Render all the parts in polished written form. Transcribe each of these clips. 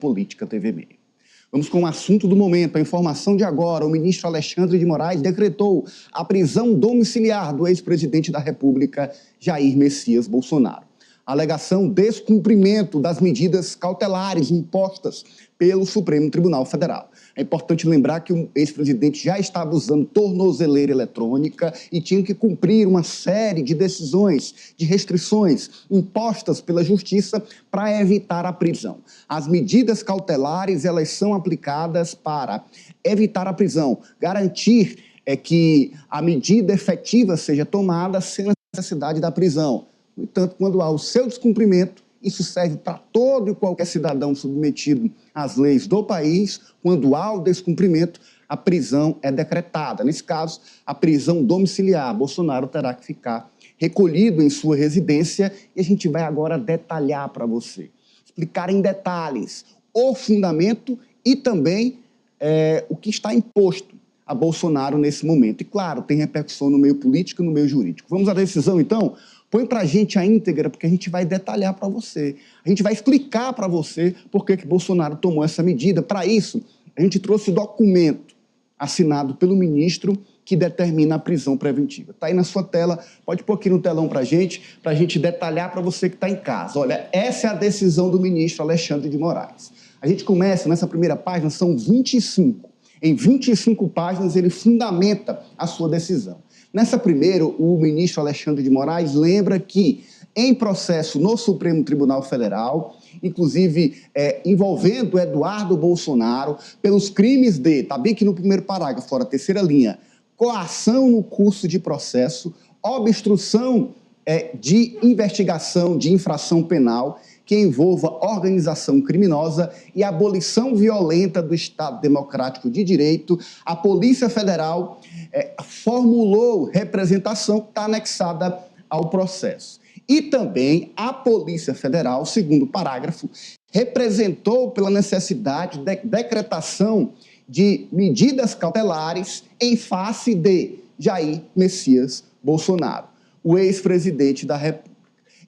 Política TV Meio. Vamos com o assunto do momento, a informação de agora. O ministro Alexandre de Moraes decretou a prisão domiciliar do ex-presidente da República, Jair Messias Bolsonaro. A alegação descumprimento das medidas cautelares impostas pelo Supremo Tribunal Federal. É importante lembrar que o ex-presidente já estava usando tornozeleira eletrônica e tinha que cumprir uma série de decisões, de restrições impostas pela Justiça para evitar a prisão. As medidas cautelares, elas são aplicadas para evitar a prisão, garantir que a medida efetiva seja tomada sem necessidade da prisão. No entanto, quando há o seu descumprimento, isso serve para todo e qualquer cidadão submetido às leis do país. Quando há o descumprimento, a prisão é decretada. Nesse caso, a prisão domiciliar. Bolsonaro terá que ficar recolhido em sua residência e a gente vai agora detalhar para você, explicar em detalhes o fundamento e também o que está imposto a Bolsonaro nesse momento. E, claro, tem repercussão no meio político e no meio jurídico. Vamos à decisão, então? Põe para a gente a íntegra, porque a gente vai detalhar para você. A gente vai explicar para você por que Bolsonaro tomou essa medida. Para isso, a gente trouxe o documento assinado pelo ministro que determina a prisão preventiva. Está aí na sua tela, pode pôr aqui no telão para a gente detalhar para você que está em casa. Olha, essa é a decisão do ministro Alexandre de Moraes. A gente começa nessa primeira página, são 25. Em 25 páginas, ele fundamenta a sua decisão. Nessa primeira, o ministro Alexandre de Moraes lembra que, em processo no Supremo Tribunal Federal, inclusive envolvendo Eduardo Bolsonaro, pelos crimes de, está bem que no primeiro parágrafo, fora a terceira linha, coação no curso de processo, obstrução de investigação de infração penal que envolva organização criminosa e abolição violenta do Estado Democrático de Direito, a Polícia Federal formulou representação que está anexada ao processo. E também a Polícia Federal, segundo parágrafo, representou pela necessidade de decretação de medidas cautelares em face de Jair Messias Bolsonaro, o ex-presidente da República.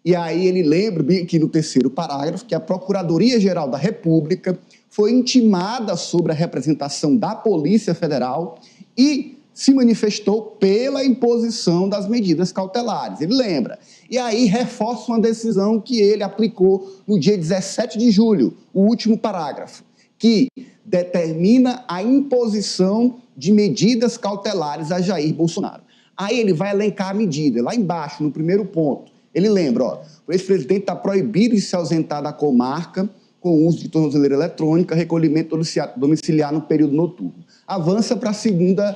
E aí ele lembra, bem aqui no terceiro parágrafo, que a Procuradoria-Geral da República foi intimada sobre a representação da Polícia Federal e se manifestou pela imposição das medidas cautelares. Ele lembra. E aí reforça uma decisão que ele aplicou no dia 17 de julho, o último parágrafo, que determina a imposição de medidas cautelares a Jair Bolsonaro. Aí ele vai elencar a medida, lá embaixo, no primeiro ponto. Ele lembra, o ex-presidente está proibido de se ausentar da comarca com uso de tornozeleira eletrônica, recolhimento domiciliar no período noturno. Avança para a segunda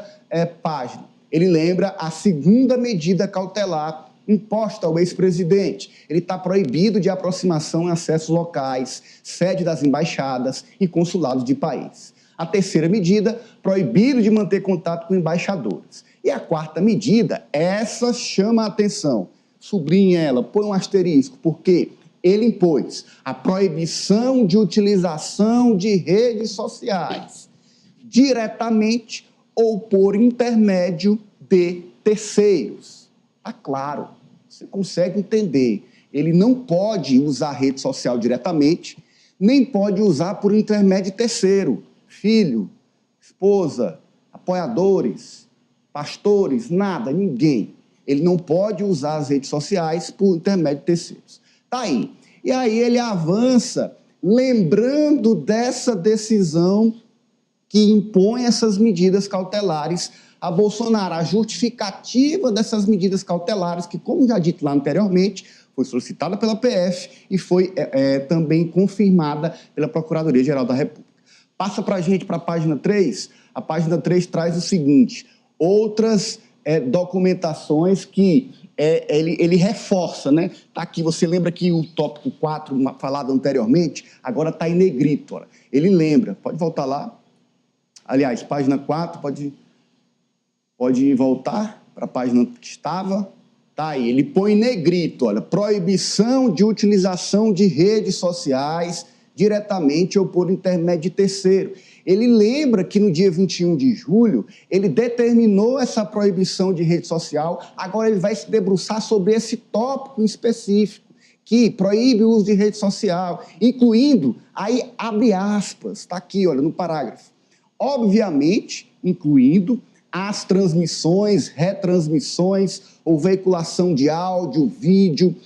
página. Ele lembra a segunda medida cautelar imposta ao ex-presidente. Ele está proibido de aproximação em acessos locais, sede das embaixadas e consulados de país. A terceira medida, proibido de manter contato com embaixadores. E a quarta medida, essa chama a atenção. Sublinhe ela, põe um asterisco, porque ele impôs a proibição de utilização de redes sociais diretamente ou por intermédio de terceiros. Tá claro, você consegue entender. Ele não pode usar a rede social diretamente, nem pode usar por intermédio de terceiro. Filho, esposa, apoiadores, pastores, nada, ninguém. Ele não pode usar as redes sociais por intermédio de terceiros. Tá aí. E aí ele avança, lembrando dessa decisão que impõe essas medidas cautelares a Bolsonaro. A justificativa dessas medidas cautelares, que, como já dito lá anteriormente, foi solicitada pela PF e foi também confirmada pela Procuradoria-Geral da República. Passa para a gente para a página 3. A página 3 traz o seguinte: outras documentações que ele reforça, né? Tá aqui, você lembra que o tópico 4, falado anteriormente, agora está em negrito. Olha. Ele lembra, pode voltar lá. Aliás, página 4, pode voltar para a página que estava. Tá aí, ele põe em negrito, olha, proibição de utilização de redes sociais diretamente ou por intermédio de terceiro. Ele lembra que no dia 21 de julho, ele determinou essa proibição de rede social, agora ele vai se debruçar sobre esse tópico em específico, que proíbe o uso de rede social, incluindo, aí abre aspas, está aqui, olha, no parágrafo, obviamente, incluindo as transmissões, retransmissões ou veiculação de áudio, vídeo,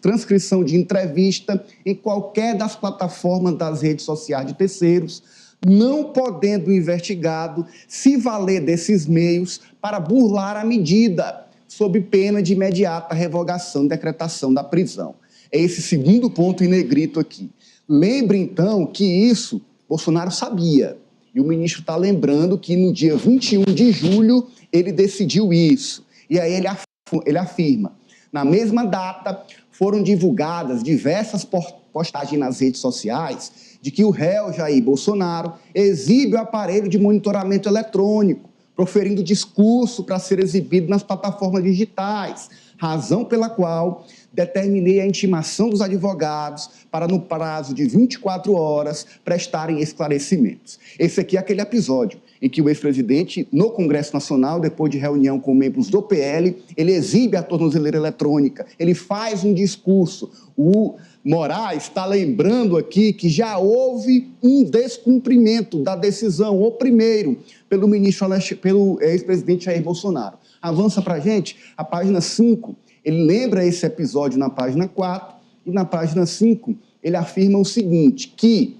transcrição de entrevista em qualquer das plataformas das redes sociais de terceiros, não podendo o investigado se valer desses meios para burlar a medida, sob pena de imediata revogação e decretação da prisão. É esse segundo ponto em negrito aqui. Lembre, então, que isso Bolsonaro sabia. E o ministro está lembrando que no dia 21 de julho ele decidiu isso. E aí ele afirma, na mesma data foram divulgadas diversas postagens nas redes sociais de que o réu Jair Bolsonaro exibe o aparelho de monitoramento eletrônico, proferindo discurso para ser exibido nas plataformas digitais, razão pela qual determinei a intimação dos advogados para, no prazo de 24 horas, prestarem esclarecimentos. Esse aqui é aquele episódio em que o ex-presidente, no Congresso Nacional, depois de reunião com membros do PL, ele exibe a tornozeleira eletrônica, ele faz um discurso. O Moraes está lembrando aqui que já houve um descumprimento da decisão, o primeiro, pelo ex-presidente Jair Bolsonaro. Avança para a gente, a página 5, ele lembra esse episódio na página 4, e na página 5 ele afirma o seguinte, que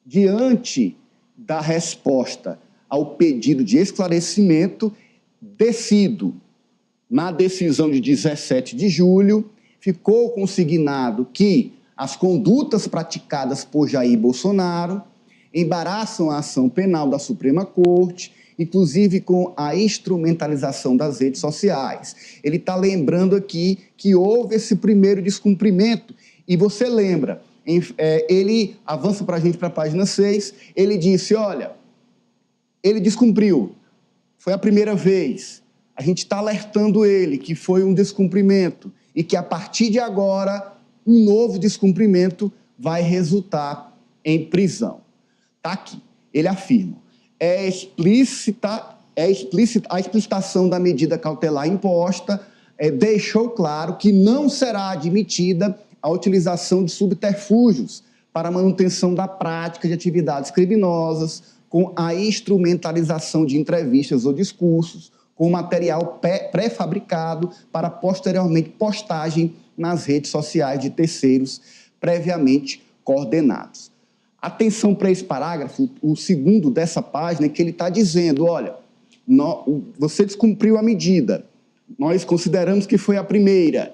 diante da resposta ao pedido de esclarecimento, decido, na decisão de 17 de julho, ficou consignado que as condutas praticadas por Jair Bolsonaro embaraçam a ação penal da Suprema Corte, inclusive com a instrumentalização das redes sociais. Ele está lembrando aqui que houve esse primeiro descumprimento, e você lembra, ele avança para a gente para a página 6, ele disse, olha, ele descumpriu, foi a primeira vez, a gente está alertando ele que foi um descumprimento e que a partir de agora um novo descumprimento vai resultar em prisão. Está aqui, ele afirma, é explícita a explicitação da medida cautelar imposta, deixou claro que não será admitida a utilização de subterfúgios para a manutenção da prática de atividades criminosas, com a instrumentalização de entrevistas ou discursos, com material pré-fabricado para posteriormente postagem nas redes sociais de terceiros previamente coordenados. Atenção para esse parágrafo, o segundo dessa página, que ele está dizendo, olha, você descumpriu a medida, nós consideramos que foi a primeira,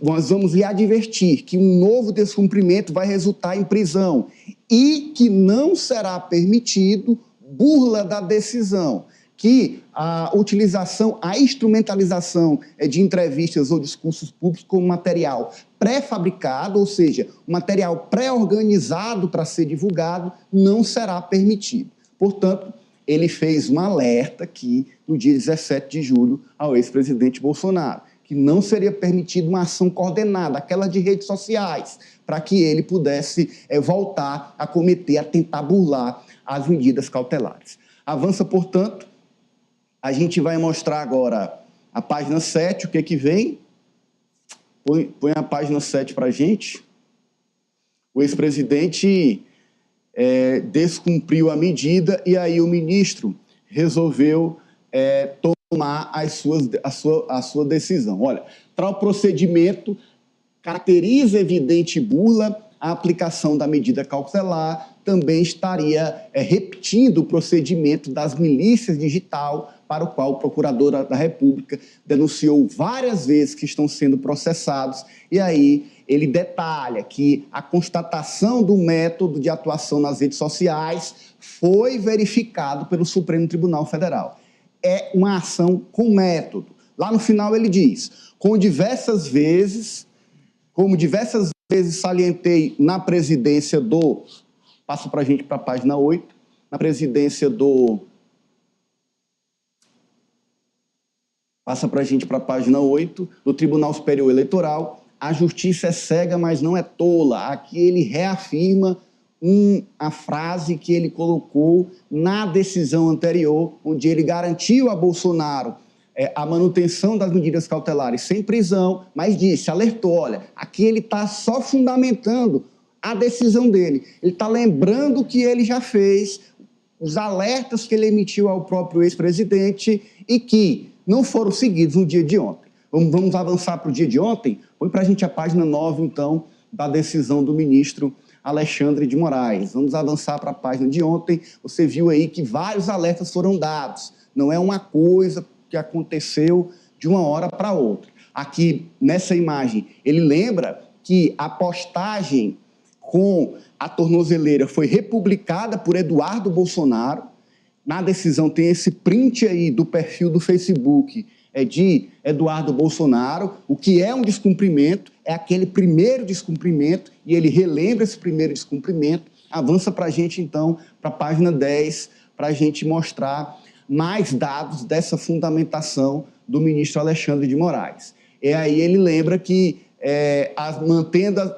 nós vamos lhe advertir que um novo descumprimento vai resultar em prisão e que não será permitido burla da decisão, que a utilização, a instrumentalização de entrevistas ou discursos públicos como material pré-fabricado, ou seja, material pré-organizado para ser divulgado, não será permitido. Portanto, ele fez um alerta aqui no dia 17 de julho ao ex-presidente Bolsonaro, que não seria permitida uma ação coordenada, aquela de redes sociais, para que ele pudesse voltar a cometer, a tentar burlar as medidas cautelares. Avança, portanto, a gente vai mostrar agora a página 7, o que vem. Põe a página 7 para a gente. O ex-presidente descumpriu a medida e aí o ministro resolveu tomar a sua decisão. Olha, tal procedimento caracteriza evidente burla, a aplicação da medida cautelar também estaria repetindo o procedimento das milícias digital, para o qual o procurador da República denunciou várias vezes que estão sendo processados, e aí ele detalha que a constatação do método de atuação nas redes sociais foi verificado pelo Supremo Tribunal Federal. É uma ação com método. Lá no final ele diz, como diversas vezes salientei na presidência do... Passa para a gente para a página 8. Na presidência do... Passa para a gente para a página 8, do Tribunal Superior Eleitoral. A justiça é cega, mas não é tola. Aqui ele reafirma a frase que ele colocou na decisão anterior, onde ele garantiu a Bolsonaro a manutenção das medidas cautelares sem prisão, mas disse, alertou, olha, aqui ele está só fundamentando a decisão dele. Ele está lembrando o que ele já fez, os alertas que ele emitiu ao próprio ex-presidente e que não foram seguidos no dia de ontem. Vamos avançar para o dia de ontem? Põe para a gente a página 9, então, da decisão do ministro Alexandre de Moraes. Vamos avançar para a página de ontem. Você viu aí que vários alertas foram dados. Não é uma coisa que aconteceu de uma hora para outra. Aqui, nessa imagem, ele lembra que a postagem com a tornozeleira foi republicada por Eduardo Bolsonaro. Na decisão tem esse print aí do perfil do Facebook de Eduardo Bolsonaro. O que é um descumprimento é aquele primeiro descumprimento, e ele relembra esse primeiro descumprimento. Avança para a gente, então, para a página 10, para a gente mostrar mais dados dessa fundamentação do ministro Alexandre de Moraes. E aí ele lembra que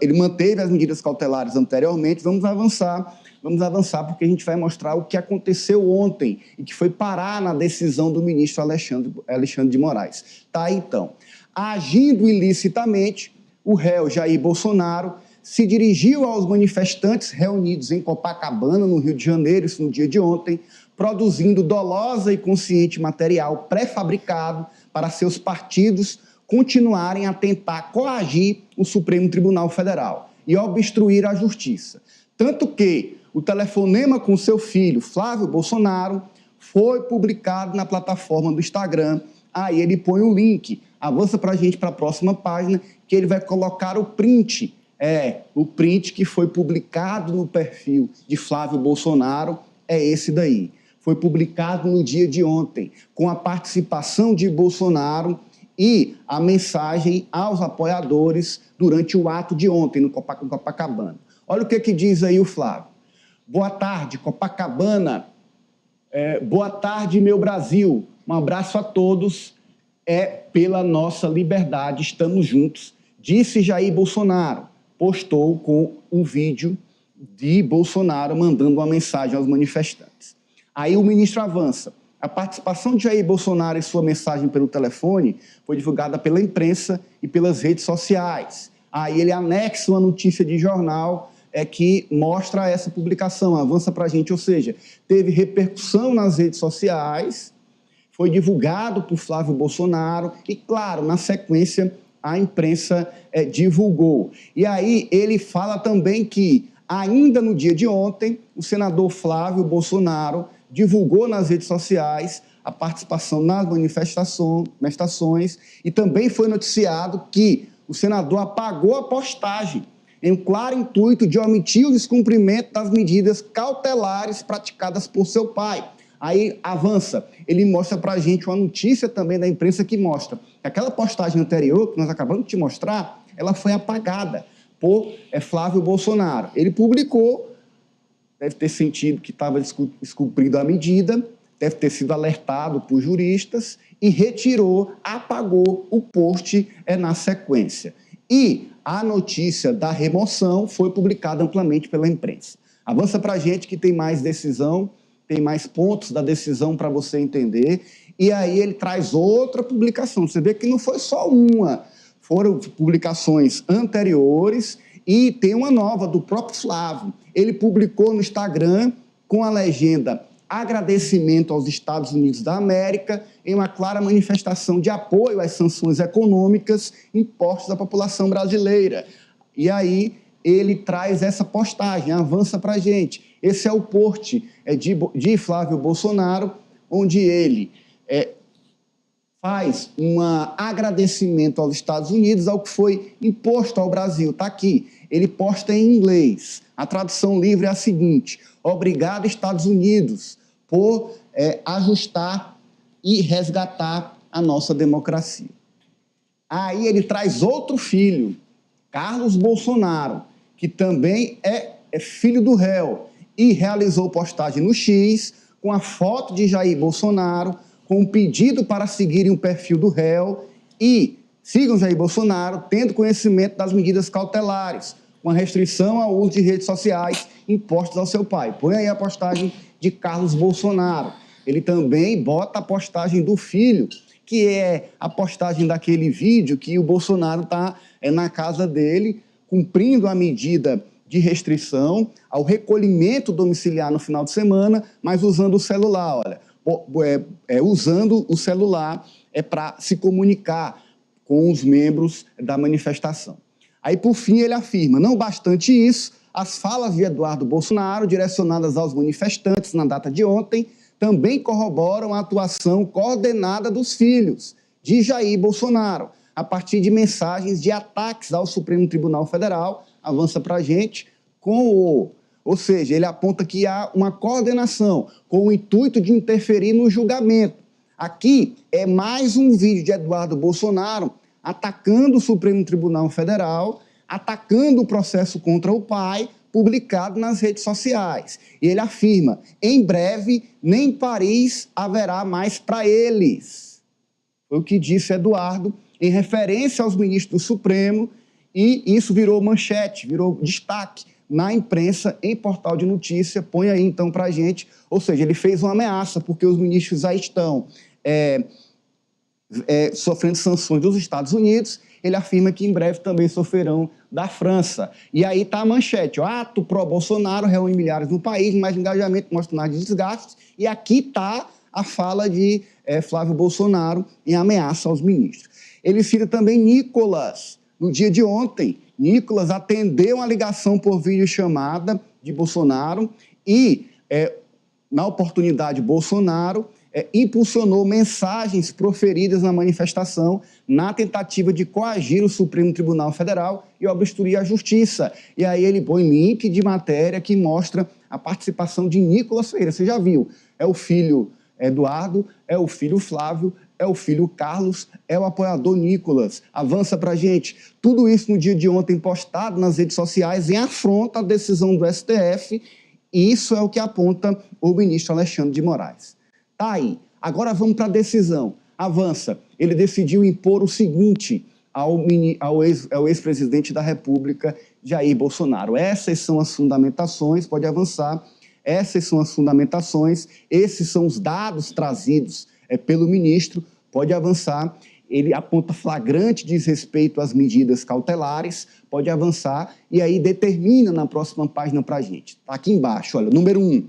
ele manteve as medidas cautelares anteriormente. Vamos avançar porque a gente vai mostrar o que aconteceu ontem e que foi parar na decisão do ministro Alexandre de Moraes. Tá aí, então. Agindo ilicitamente, o réu Jair Bolsonaro se dirigiu aos manifestantes reunidos em Copacabana, no Rio de Janeiro, isso no dia de ontem, produzindo dolosa e consciente material pré-fabricado para seus partidos continuarem a tentar coagir o Supremo Tribunal Federal e obstruir a justiça. Tanto que o telefonema com seu filho, Flávio Bolsonaro, foi publicado na plataforma do Instagram. Aí ele põe o link. Avança para a gente para a próxima página, que ele vai colocar o print. O print que foi publicado no perfil de Flávio Bolsonaro é esse daí. Foi publicado no dia de ontem, com a participação de Bolsonaro e a mensagem aos apoiadores durante o ato de ontem, no Copacabana. Olha o que diz aí o Flávio. Boa tarde, Copacabana. Boa tarde, meu Brasil. Um abraço a todos. Pela nossa liberdade, estamos juntos, disse Jair Bolsonaro. Postou com um vídeo de Bolsonaro mandando uma mensagem aos manifestantes. Aí o ministro avança. A participação de Jair Bolsonaro e sua mensagem pelo telefone foi divulgada pela imprensa e pelas redes sociais. Aí ele anexa uma notícia de jornal que mostra essa publicação. Avança para a gente, ou seja, teve repercussão nas redes sociais, foi divulgado por Flávio Bolsonaro e, claro, na sequência, a imprensa divulgou. E aí ele fala também que, ainda no dia de ontem, o senador Flávio Bolsonaro divulgou nas redes sociais a participação nas manifestações e também foi noticiado que o senador apagou a postagem em um claro intuito de omitir o descumprimento das medidas cautelares praticadas por seu pai. Aí avança, ele mostra para a gente uma notícia também da imprensa que mostra que aquela postagem anterior, que nós acabamos de te mostrar, ela foi apagada por Flávio Bolsonaro. Ele publicou, deve ter sentido que estava descumprindo a medida, deve ter sido alertado por juristas e retirou, apagou o post na sequência. E a notícia da remoção foi publicada amplamente pela imprensa. Avança para a gente que tem mais decisão, tem mais pontos da decisão para você entender. E aí ele traz outra publicação. Você vê que não foi só uma, foram publicações anteriores e tem uma nova do próprio Flávio. Ele publicou no Instagram com a legenda agradecimento aos Estados Unidos da América em uma clara manifestação de apoio às sanções econômicas impostas à população brasileira. E aí ele traz essa postagem, avança para a gente. Esse é o post de Flávio Bolsonaro, onde ele faz um agradecimento aos Estados Unidos ao que foi imposto ao Brasil. Está aqui. Ele posta em inglês. A tradução livre é a seguinte: obrigado, Estados Unidos, por ajustar e resgatar a nossa democracia. Aí ele traz outro filho, Carlos Bolsonaro, que também é filho do réu, e realizou postagem no X com a foto de Jair Bolsonaro, com um pedido para seguirem o perfil do réu e sigam Jair Bolsonaro, tendo conhecimento das medidas cautelares, com a restrição ao uso de redes sociais impostas ao seu pai. Põe aí a postagem de Carlos Bolsonaro. Ele também bota a postagem do filho, que é a postagem daquele vídeo que o Bolsonaro está na casa dele, cumprindo a medida de restrição ao recolhimento domiciliar no final de semana, mas usando o celular, olha, usando o celular para se comunicar com os membros da manifestação. Aí, por fim, ele afirma, não bastante isso, as falas de Eduardo Bolsonaro, direcionadas aos manifestantes na data de ontem, também corroboram a atuação coordenada dos filhos de Jair Bolsonaro, a partir de mensagens de ataques ao Supremo Tribunal Federal, avança para a gente, ou seja, ele aponta que há uma coordenação com o intuito de interferir no julgamento. Aqui é mais um vídeo de Eduardo Bolsonaro atacando o Supremo Tribunal Federal, atacando o processo contra o pai, publicado nas redes sociais. E ele afirma, em breve, nem Paris haverá mais para eles. Foi o que disse Eduardo, em referência aos ministros do Supremo, e isso virou manchete, virou destaque na imprensa, em portal de notícia. Põe aí, então, para a gente. Ou seja, ele fez uma ameaça, porque os ministros já estão sofrendo sanções dos Estados Unidos. Ele afirma que em breve também sofrerão da França. E aí está a manchete, ó, ato pró-Bolsonaro reúne milhares no país, mais engajamento mostra sinais de desgastes. E aqui está a fala de Flávio Bolsonaro em ameaça aos ministros. Ele cita também Nicolas. No dia de ontem, Nicolas atendeu uma ligação por videochamada de Bolsonaro e, na oportunidade, Bolsonaro impulsionou mensagens proferidas na manifestação na tentativa de coagir o Supremo Tribunal Federal e obstruir a justiça. E aí ele põe link de matéria que mostra a participação de Nicolas Ferreira. Você já viu? É o filho Eduardo, é o filho Flávio, é o filho Carlos, é o apoiador Nicolas. Avança pra gente. Tudo isso no dia de ontem postado nas redes sociais em afronta à decisão do STF, e isso é o que aponta o ministro Alexandre de Moraes. Tá aí. Agora vamos para a decisão. Avança. Ele decidiu impor o seguinte ao ex-presidente da República, Jair Bolsonaro. Essas são as fundamentações, pode avançar. Essas são as fundamentações, esses são os dados trazidos pelo ministro, pode avançar. Ele aponta flagrante desrespeito às medidas cautelares, pode avançar, e aí determina na próxima página para a gente. Está aqui embaixo, olha, número 1,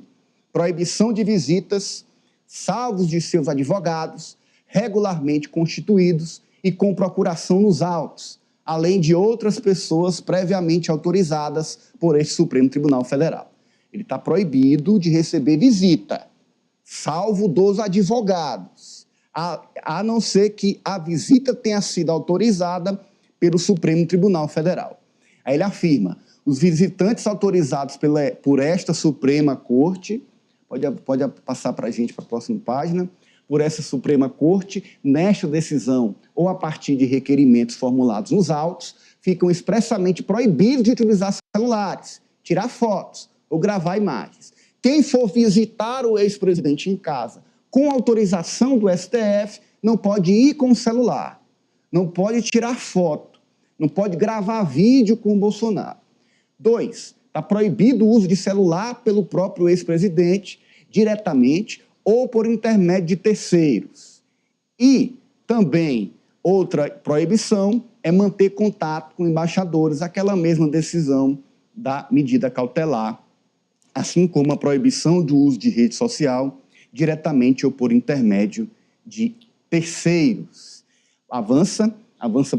proibição de visitas, salvos de seus advogados, regularmente constituídos e com procuração nos autos, além de outras pessoas previamente autorizadas por este Supremo Tribunal Federal. Ele está proibido de receber visita, salvo dos advogados, a não ser que a visita tenha sido autorizada pelo Supremo Tribunal Federal. Aí ele afirma, os visitantes autorizados por esta Suprema Corte, pode passar para a gente para a próxima página, por essa Suprema Corte, nesta decisão ou a partir de requerimentos formulados nos autos, ficam expressamente proibidos de utilizar celulares, tirar fotos ou gravar imagens. Quem for visitar o ex-presidente em casa com autorização do STF não pode ir com o celular, não pode tirar foto, não pode gravar vídeo com o Bolsonaro. 2, está proibido o uso de celular pelo próprio ex-presidente, diretamente ou por intermédio de terceiros. E também outra proibição é manter contato com embaixadores, aquela mesma decisão da medida cautelar, assim como a proibição do uso de rede social diretamente ou por intermédio de terceiros. Avança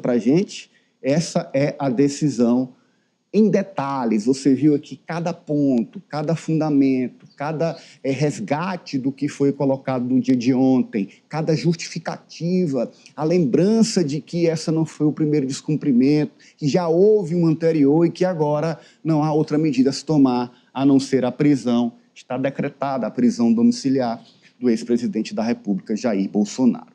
para a gente. Essa é a decisão em detalhes. Você viu aqui cada ponto, cada fundamento, cada resgate do que foi colocado no dia de ontem, cada justificativa, a lembrança de que essa não foi o primeiro descumprimento, que já houve um anterior e que agora não há outra medida a se tomar a não ser a prisão. Está decretada a prisão domiciliar do ex-presidente da República, Jair Bolsonaro.